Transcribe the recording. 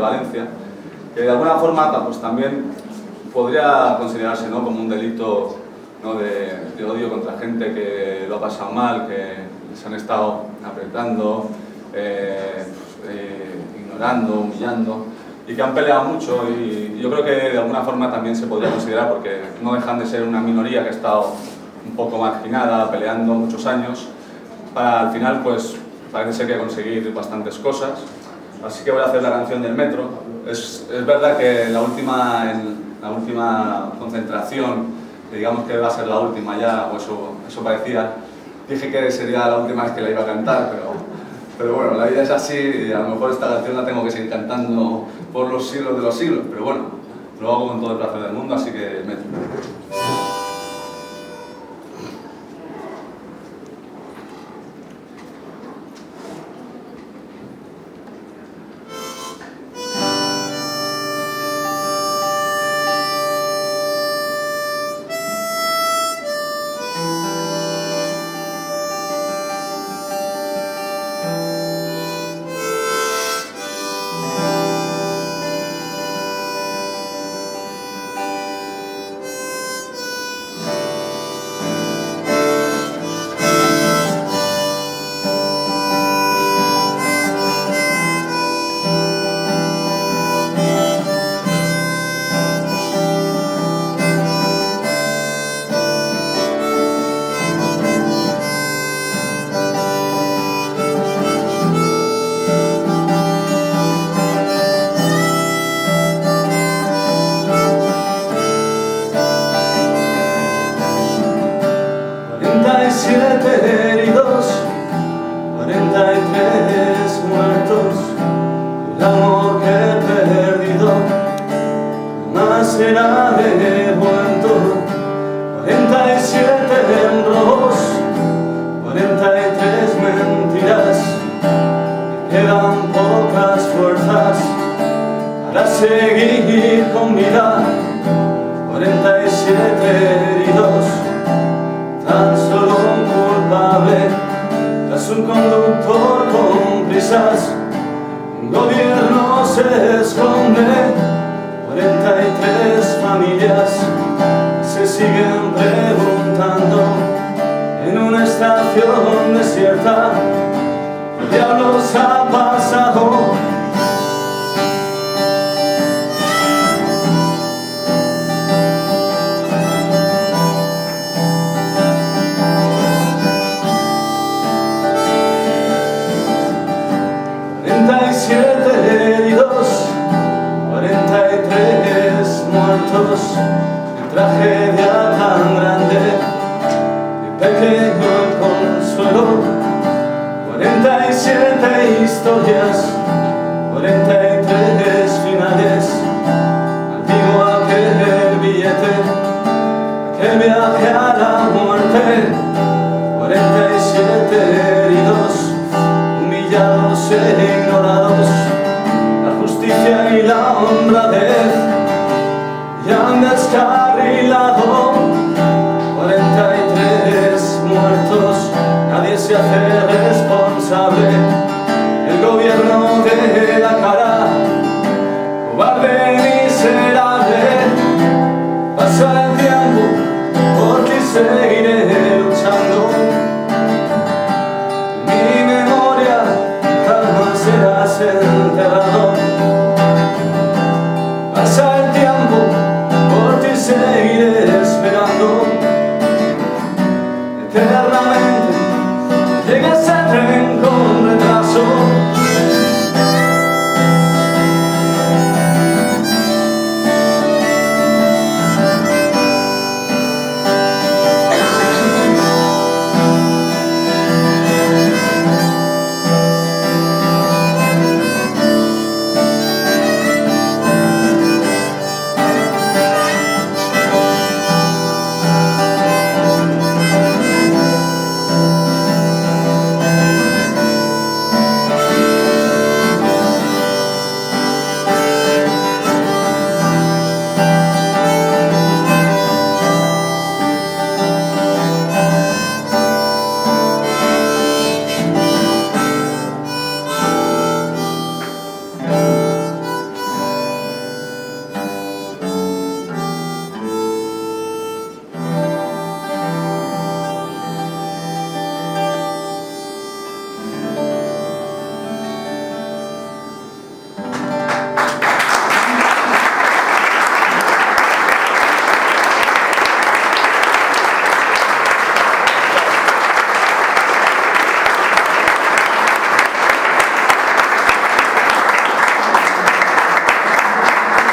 Valencia, que de alguna forma pues, también podría considerarse, ¿no?, como un delito, ¿no?, de odio contra gente que lo ha pasado mal, que se han estado apretando, ignorando, humillando, y que han peleado mucho, y yo creo que de alguna forma también se podría considerar, porque no dejan de ser una minoría que ha estado un poco marginada, peleando muchos años, para al final pues parece ser que conseguir bastantes cosas. Así que voy a hacer la canción del metro. Es verdad que en la última concentración, que digamos que va a ser la última ya, o eso parecía, dije que sería la última vez que la iba a cantar, pero bueno, la vida es así, y a lo mejor esta canción la tengo que seguir cantando por los siglos de los siglos, pero bueno, lo hago con todo el placer del mundo, así que metro. Heridos, 43 muertos, el amor que he perdido más será devuelto. 47 en robos, 43 mentiras, me quedan pocas fuerzas para seguir con vida. 47 heridos, tan solo un culpable, tras un conductor con prisas, un gobierno se esconde. 43 familias se siguen preguntando en una estación desierta, ¿qué diablos ha pasado? Heridos, 43 muertos, qué tragedia tan grande, qué pequeño el consuelo. 47 historias, 43 finales, maldigo aquel billete, aquel viaje a la muerte. 47 heridos, humillados e ignorados, la justicia y la honradez ya han descarrilado. 43 muertos, nadie se hace responsable.